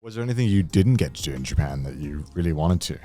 Was there anything you didn't get to do in Japan that you really wanted to?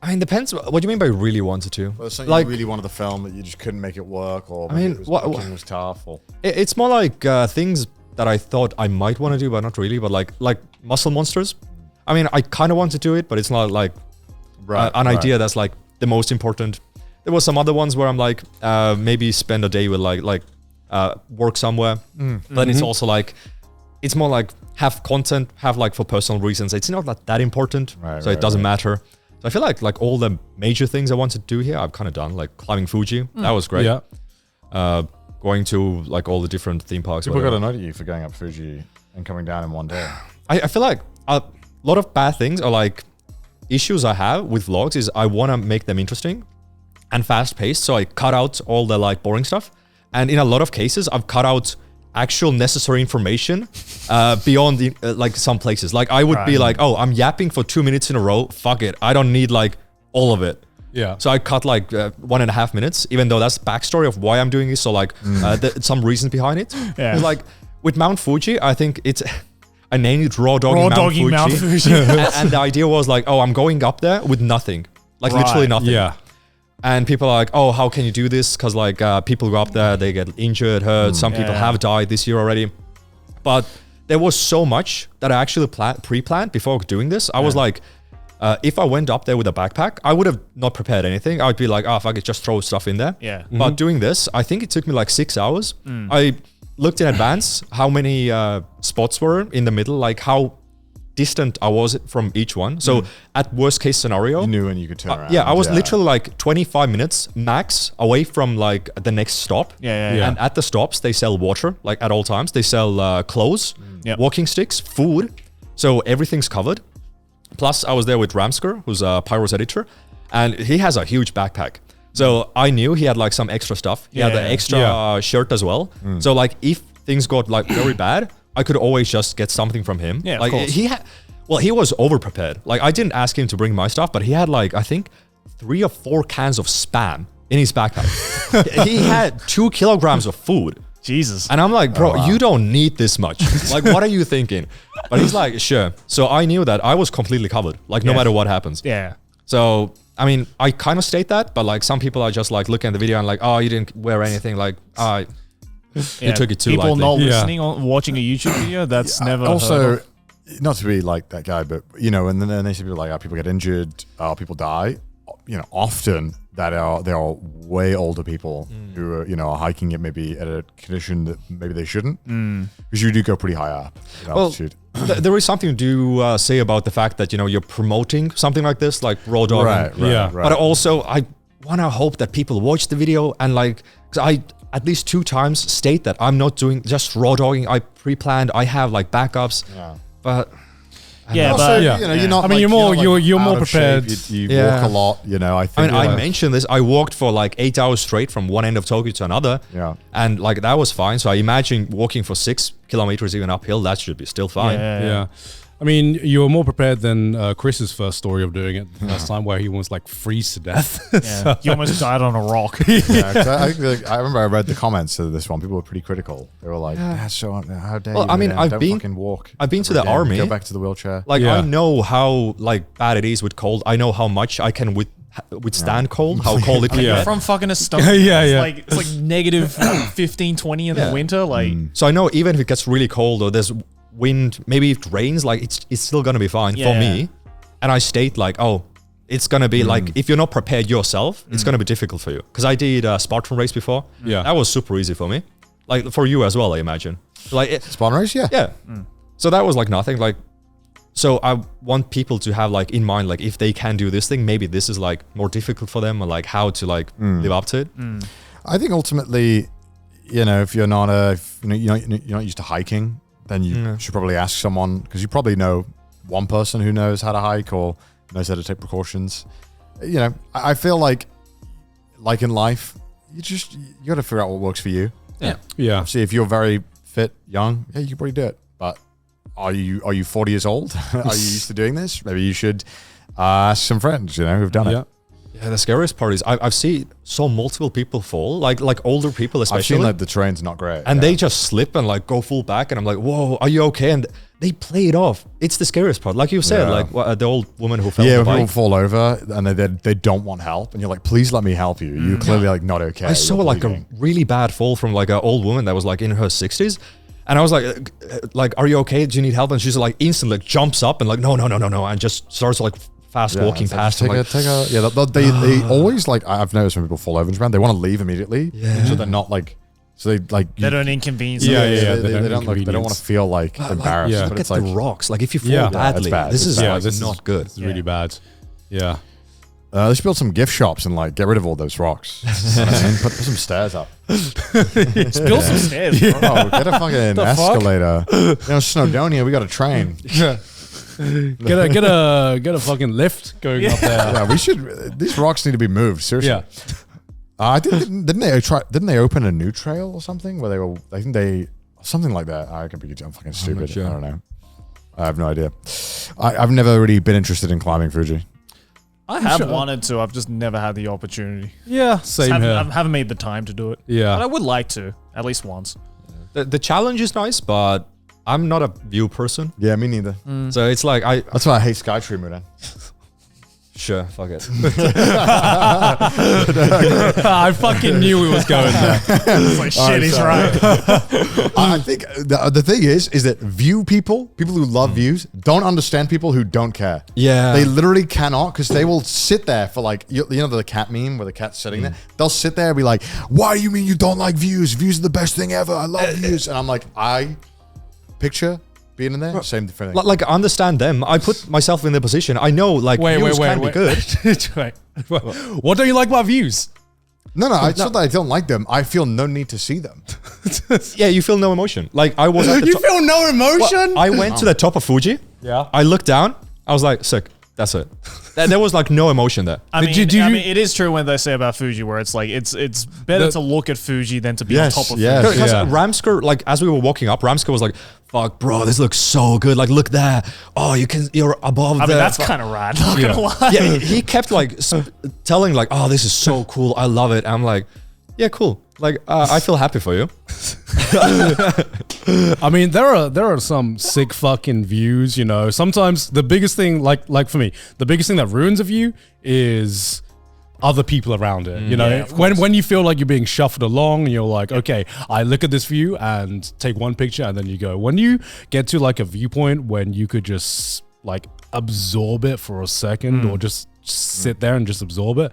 I mean, depends. What do you mean by really wanted to? Well, something you really wanted to film that you just couldn't make it work, or booking was tough, or it's more like things that I thought I might want to do, but not really. But like muscle monsters. I mean, I kind of want to do it, but it's not like an idea that's like the most important. There was some other ones where I'm like, maybe spend a day with like work somewhere. But it's also like, it's more like have content, have like for personal reasons. It's not that important, so it doesn't matter. So I feel like all the major things I want to do here, I've kind of done. Like climbing Fuji, that was great. Yeah. Going to like all the different theme parks. People got to know you for going up Fuji and coming down in one day. I feel like a lot of bad things are like issues I have with vlogs is I want to make them interesting and fast paced. So I cut out all the like boring stuff. And in a lot of cases, I've cut out actual necessary information beyond the, like some places. Like I would be like, oh, I'm yapping for 2 minutes in a row. Fuck it. I don't need like all of it. Yeah. So I cut like 1.5 minutes, even though that's backstory of why I'm doing this. So like some reason behind it. Yeah. Like with Mount Fuji, I think it's, I named it Raw Dogging Mount Fuji. And the idea was like, oh, I'm going up there with nothing. Like literally nothing. Yeah. And people are like, oh, how can you do this? Because like people go up there, they get injured, hurt. Some people have died this year already. But there was so much that I actually pre-planned before doing this. I was like, if I went up there with a backpack, I would have not prepared anything. I would be like, oh, fuck it, just throw stuff in there. Yeah. But doing this, I think it took me like 6 hours. I looked in advance how many spots were in the middle, like how distant I was from each one. So at worst case scenario, you knew when you could turn around. Yeah, I was literally like 25 minutes max away from like the next stop. And at the stops, they sell water, like at all times. They sell clothes, walking sticks, food. So everything's covered. Plus, I was there with Ramsker, who's a Pyro's editor, and he has a huge backpack. So I knew he had like some extra stuff. He had the extra shirt as well. So like if things got like very bad, I could always just get something from him. Yeah, like of course. He was over prepared. Like I didn't ask him to bring my stuff, but he had like, I think 3 or 4 cans of Spam in his backpack. He had 2 kilograms of food. Jesus. And I'm like, bro, you don't need this much. Like, what are you thinking? But he's like, sure. So I knew that I was completely covered, like no matter what happens. Yeah. So, I mean, I kind of state that, but like some people are just like looking at the video and like, oh, you didn't wear anything. Like, you took it too lightly. People not listening or watching a YouTube video, that's never also, not to be like that guy, but you know, and then they see people like, oh, people get injured, people die. You know, often there are way older people who are, you know, are hiking it maybe at a condition that maybe they shouldn't, because you do go pretty high up in altitude. There is something to say about the fact that, you know, you're promoting something like this, like raw dogging. Right. But also, I want to hope that people watch the video and like, because I at least 2 times state that I'm not doing just raw dogging. I pre-planned. I have like backups, but. Also, you know, you're not. I mean, like, you're more prepared. You walk a lot. You know, I think. I mentioned this. I walked for like 8 hours straight from one end of Tokyo to another. Yeah. And like that was fine. So I imagine walking for 6 kilometers even uphill, that should be still fine. Yeah. I mean, you were more prepared than Chris's first story of doing it last time, where he was like freeze to death. So. He almost died on a rock. I remember I read the comments to this one. People were pretty critical. They were like, "That's so how dare you?" I mean, don't fucking walk. I've been to the army. Go back to the wheelchair. Like I know how like bad it is with cold. I know how much I can withstand cold. How cold it can get. From fucking Estonia. It's like negative 15, 20 in the winter. Like so I know even if it gets really cold or there's wind, maybe if it rains, like it's still gonna be fine for me. And I state like, oh, it's gonna be like, if you're not prepared yourself, it's gonna be difficult for you. Because I did a Spartan race before. That was super easy for me. Like for you as well, I imagine. Like Spartan race, yeah. So that was like nothing. Like, so I want people to have like in mind, like if they can do this thing, maybe this is like more difficult for them, or like how to like live up to it. I think ultimately, you know, if you're not you're not used to hiking, then you should probably ask someone, because you probably know one person who knows how to hike or knows how to take precautions. You know, I feel like in life, you got to figure out what works for you. Yeah. See, if you're very fit, young, you can probably do it. But are you 40 years old? Are you used to doing this? Maybe you should ask some friends, you know, who've done it. Yeah, the scariest part is I've seen multiple people fall, like older people especially. I've seen like the terrain's not great. And they just slip and like go full back, and I'm like, whoa, are you okay? And they play it off. It's the scariest part. Like you said, like the old woman who fell Yeah, on the when bike. people fall over and they don't want help, and you're like, please let me help you. You're clearly like not okay. I saw like a really bad fall from like an old woman that was like in her 60s. And I was like, are you okay? Do you need help? And she's like instantly like, jumps up and like, no, and just starts like fast walking past. They always like, I've noticed when people fall over in Japan, they want to leave immediately. So they're not like, they don't inconvenience. They don't want to feel like embarrassed. Look But at it's like the rocks. Like if you fall badly, bad. this is this not good. It's really bad. Yeah. they should build some gift shops and like get rid of all those rocks. And put some stairs up. Build some stairs, bro. Oh, get a fucking escalator. Snowdonia, we got a train. Get a fucking lift going up there. Yeah, we should. These rocks need to be moved. Seriously. Yeah. I think didn't they open a new trail or something where they were? I think they something like that. I could be. I'm fucking stupid. Sure. I don't know. I have no idea. I've never really been interested in climbing Fuji. I have wanted to. I've just never had the opportunity. Yeah, same here. I haven't made the time to do it. Yeah. But I would like to, at least once. The challenge is nice, but I'm not a view person. Yeah, me neither. So it's like That's why I hate Skytree, Mudan. Sure, fuck it. I fucking knew we was going there. It's like, shit, he's right. I think the thing is that people who love views, don't understand people who don't care. Yeah. They literally cannot, because they will sit there for like, you know the cat meme where the cat's sitting there? They'll sit there and be like, why do you mean you don't like views? Views are the best thing ever. I love views. And I'm like, I picture being in there, same thing. Like, I understand them. I put myself in their position. I know, like, views can be good. Wait. What don't you like about views? No, it's not that I don't like them. I feel no need to see them. Yeah, you feel no emotion. Like, I was at the top. feel no emotion? Well, I went to the top of Fuji. Yeah. I looked down. I was like, sick. That's it. There was like no emotion there. I mean, it is true when they say about Fuji, where it's like it's better to look at Fuji than to be on top of Fuji. Because Ramsker, like as we were walking up, Ramsker was like, "Fuck, bro, this looks so good. Like, look there. Oh, you're above." I mean, that's kind of rad. Not gonna lie. Yeah, he kept like telling like, "Oh, this is so cool. I love it." I'm like, "Yeah, cool. Like, I feel happy for you." I mean, there are some sick fucking views, you know. Sometimes the biggest thing, like for me, the biggest thing that ruins a view is other people around it. You know, Yeah, when you feel like you're being shuffled along and you're like, okay, I look at this view and take one picture and then you go. When you get to like a viewpoint when you could just like absorb it for a second or just sit there and just absorb it,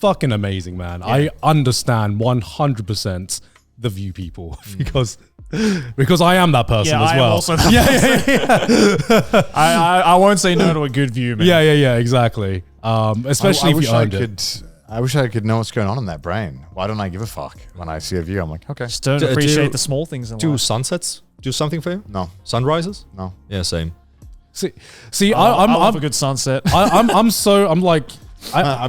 fucking amazing, man. I understand 100% the view people because I am that person as well. I am also that person. I won't say no to a good view, man. Yeah, exactly. Especially if you earned it. I wish I could know what's going on in that brain. Why don't I give a fuck when I see a view? I'm like, okay. Just don't appreciate the small things in Do life. sunsets do something for you? No. Sunrises? No. Yeah, same. See, I love a good sunset. I'm like.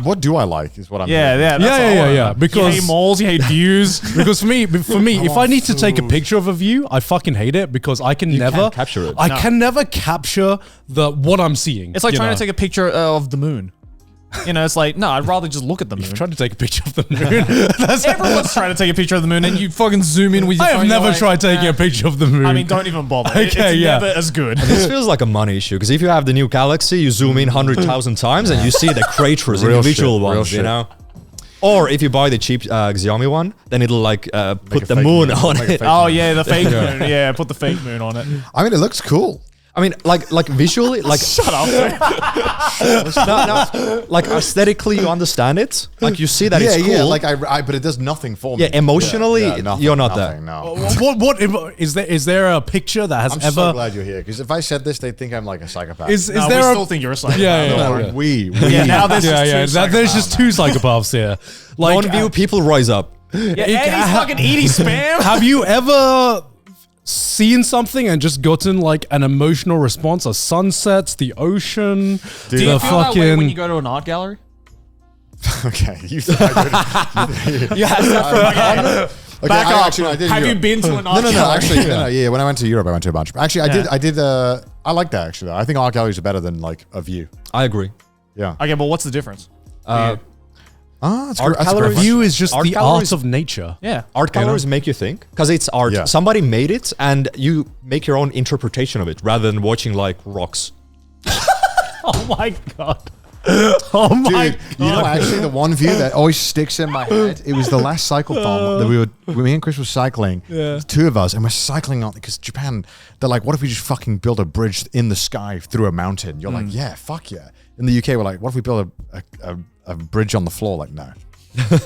What do I like is what I'm Yeah. Because you hate malls, you hate views. Because for me, if I need to take a picture of a view, I fucking hate it because I can never can't capture it. I can never capture what I'm seeing. It's like trying to take a picture of the moon. You know, it's like, no, I'd rather just look at the moon. trying to take a picture of the moon. Everyone's trying to take a picture of the moon and you fucking zoom in with your I phone. have never you're like, tried taking a picture of the moon. I mean, don't even bother. Okay, It's yeah. never as good. This feels like a money issue because if you have the new Galaxy, you zoom in 100,000 times and you see the craters, Real individual shit, real ones, you shit. know? Or if you buy the cheap Xiaomi one, then it'll like put a the fake moon moon. on Make a it. fake Oh, yeah, the fake moon. Yeah, put the fake moon on it. I mean, it looks cool. I mean, like visually, like Shut up. no, like aesthetically, you understand it. Like you see that it's cool. Yeah, like but it does nothing for me. Yeah, emotionally, nothing, you're not nothing, there. No. what is there a picture that has I'm ever so glad you're here because if I said this, they'd think I'm like a psychopath. is No, we there still a think you're a psychopath. Yeah. No, we. Yeah, now there's just two there's just two psychopaths here. Like One view, people rise up. Yeah, and he's fucking eating spam. have you ever seen something and just gotten like an emotional response? A sunsets, the ocean, Do you feel that way when you go to an art gallery? Okay, you think I did. Okay, Back up. Actually, no, I did Have you Europe. been to an art No. gallery? Actually, yeah. When I went to Europe, I went to a bunch. Actually, I did. I like that. Actually, I think art galleries are better than like a view. I agree. Yeah. Okay, but what's the difference? That's Art great. That's a great galleries- View is just Art the galleries- art of nature. Yeah. Art galleries make you think because it's art. Yeah. Somebody made it, and you make your own interpretation of it rather than watching like rocks. Oh my god. Oh my Dude, you know, actually, the one view that always sticks in my head, it was the last cycle farm that me and Chris were cycling. Yeah. The two of us, and we're cycling on, because Japan, they're like, what if we just fucking build a bridge in the sky through a mountain? You're like, yeah, fuck yeah. In the UK, we're like, what if we build a bridge on the floor? Like, no.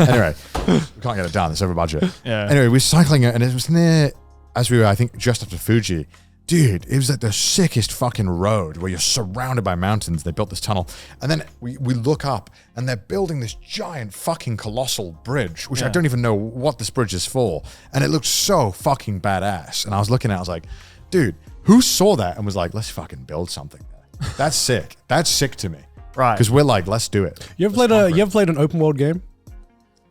Anyway, we can't get it done. It's over budget. Yeah. Anyway, we're cycling it, and it was near, as we were, I think, just after Fuji. Dude, it was like the sickest fucking road where you're surrounded by mountains. They built this tunnel. And then we look up and they're building this giant fucking colossal bridge, which I don't even know what this bridge is for. And it looked so fucking badass. And I was looking at it, I was like, dude, who saw that and was like, let's fucking build something there? That's sick. That's sick to me. Right. Because we're like, let's do it. You ever played an open world game?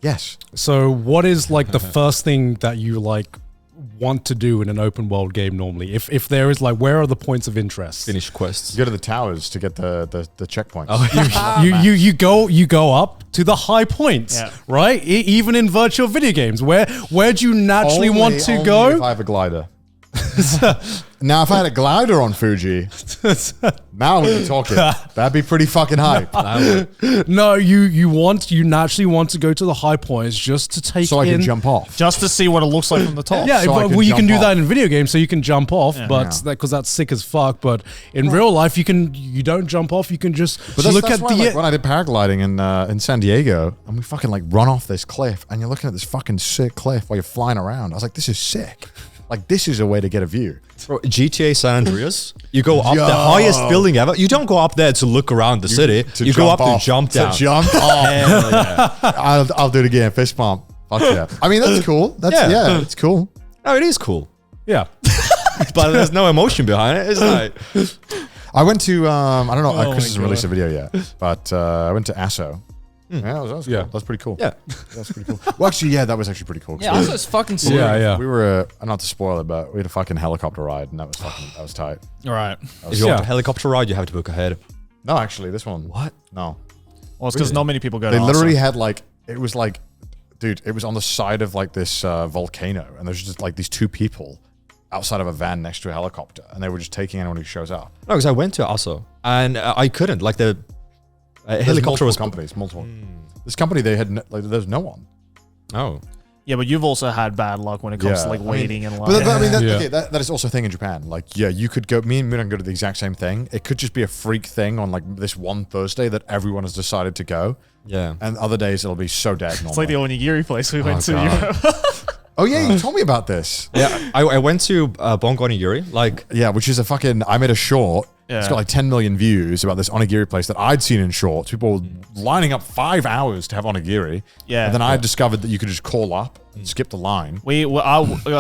Yes. So what is like the first thing that you like want to do in an open world game normally? If there is like, where are the points of interest? Finish quests. You go to the towers to get the checkpoints. You go up to the high points, right? Even in virtual video games, where do you naturally want to only go? If I have a glider. Now, if I had a glider on Fuji, now we're talking. That'd be pretty fucking hype. No, you naturally want to go to the high points just to take So I in. can jump off. Just to see what it looks like from the top. Yeah, So I but, can well, you can jump do that off. in video games, so you can jump off, but because that's sick as fuck. But in real life, you don't jump off. You can just But look at why, the. like, when I did paragliding in San Diego, and we fucking like run off this cliff, and you're looking at this fucking sick cliff while you're flying around. I was like, this is sick. Like, this is a way to get a view. Bro, GTA San Andreas, you go up the highest building ever. You don't go up there to look around the city. You go up to jump down. To jump off. Hell yeah. I'll do it again. Fist pump. Fuck yeah. I mean, that's cool. Yeah, it's cool. No, it is cool. Yeah. But there's no emotion behind it. It's like... I went to, I don't know, Oh Chris my hasn't released a video yet, but I went to Asso. Yeah, that was cool. Yeah. That's pretty cool. Yeah. That's pretty cool. Well, actually, yeah, that was actually pretty cool. 'Cause Yeah, we- also it's fucking sick. Yeah. We were, not to spoil it, but we had a fucking helicopter ride, and that was tight. All right. If you want a helicopter ride, you have to book ahead. No, actually, this one. What? No. Well, it's because not many people go They to literally Asa. had like, it was like, dude, it was on the side of like this volcano, and there's just like these two people outside of a van next to a helicopter, and they were just taking anyone who shows up. No, because I went to Aso and I couldn't. Like the There's helicopter was... companies, multiple. This company, they had there's no one. Oh. Yeah, but you've also had bad luck when it comes to like waiting in line. But I mean, Yeah. okay, that is also a thing in Japan. Like, yeah, you could go. Me and Moon go to the exact same thing. It could just be a freak thing on like this one Thursday that everyone has decided to go, Yeah. and other days it'll be so dead. It's like the onigiri place we went to. God. Oh yeah, you told me about this. Yeah, I went to Bongo Onigiri. Like, Yeah, which is a fucking. I made a short. It's Yeah. got like 10 million views about this onigiri place that I'd seen in shorts. People were lining up 5 hours to have onigiri. Yeah. And then I discovered that you could just call up and skip the line.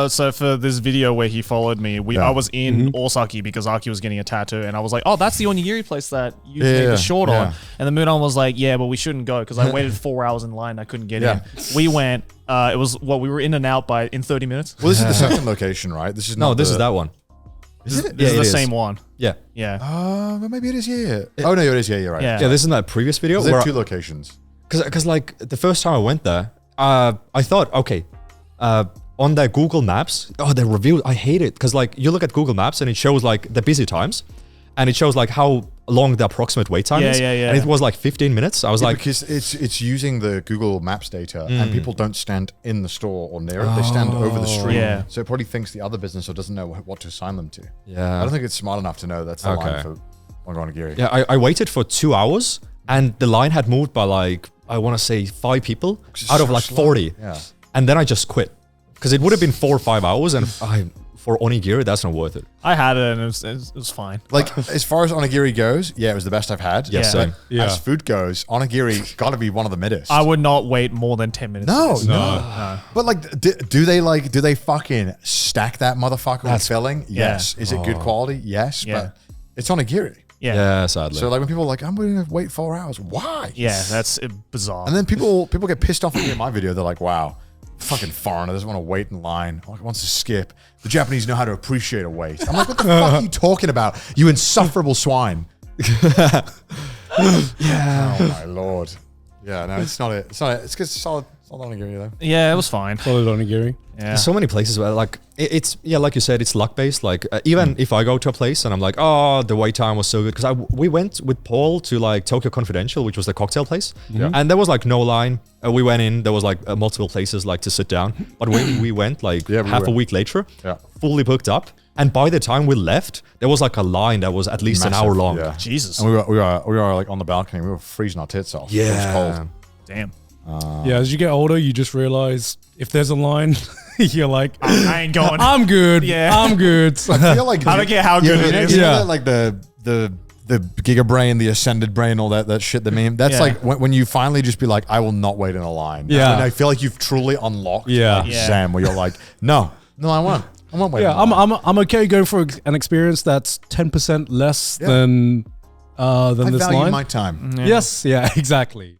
So for this video where he followed me, I was in Osaki because Aki was getting a tattoo, and I was like, "Oh, that's the onigiri place that you made the short on." And the Moonon was like, "Yeah, but we shouldn't go because I waited 4 hours in line. I couldn't get in." We went. It was we were in and out in 30 minutes. Well, this is the second location, right? This is no, not this the- is that one. This is it the is. same one. Yeah. Yeah. But maybe it is, yeah. Oh, no, it is, yeah, you're right. Yeah. Yeah, this is that previous video. There's where like 2 locations. Because like the first time I went there, I thought, okay, on their Google Maps, the reviews, I hate it. Because like you look at Google Maps and it shows like the busy times and it shows like how long the approximate wait time is. Yeah. And it was like 15 minutes. I was like, because it's using the Google Maps data, and people don't stand in the store or near it; they stand over the street. Yeah. So it probably thinks the other business or doesn't know what to assign them to. I yeah. don't think it's smart enough to know that's the line for Onigiri. Yeah, I waited for 2 hours and the line had moved by like, I want to say 5 people It's out of so like slow. 40. Yeah. And then I just quit. Because it would have been 4 or 5 hours and for onigiri, that's not worth it. I had it and it was fine. Like, as far as onigiri goes, yeah, it was the best I've had. Yes, But same. Yeah. as food goes, onigiri got to be one of the middest. I would not wait more than 10 minutes. No, for this. no. But like, do they fucking stack that motherfucker with filling? Yes. Is it good quality? Yes. Yeah. But it's onigiri. Yeah. Sadly. So like when people are like, I'm going to wait 4 hours. Why? Yeah, that's bizarre. And then people get pissed off at me in my video. They're like, wow, fucking foreigner doesn't want to wait in line. Like, wants to skip. The Japanese know how to appreciate a wait. I'm like, what the fuck are you talking about? You insufferable swine. Oh my lord. Yeah, no, it's not it. It's not it. It's good. Solid onigiri though. Yeah, it was fine. Solid onigiri. Yeah. There's so many places where like it's like you said, it's luck based. Like even if I go to a place and I'm like, oh, the wait time was so good because we went with Paul to like Tokyo Confidential, which was the cocktail place, and there was like no line. We went in, there was like multiple places like to sit down, but when we went like half a week later, fully booked up. And by the time we left, there was like a line that was at least an hour long. Yeah. Jesus. And we were like on the balcony. We were freezing our tits off. Yeah. It was cold. Damn. Yeah, as you get older, you just realize if there's a line, you're like, I ain't going. I'm good. Yeah. I'm good. I feel like I don't care how good it is. Yeah, like the Giga Brain, the Ascended Brain, all that shit, the meme. That's like when you finally just be like, I will not wait in a line. Yeah. And I feel like you've truly unlocked Zen, where you're like, no, I won't. I won't wait. Yeah, I'm okay going for an experience that's 10% less than I this value line. my time. Yes, yeah, exactly.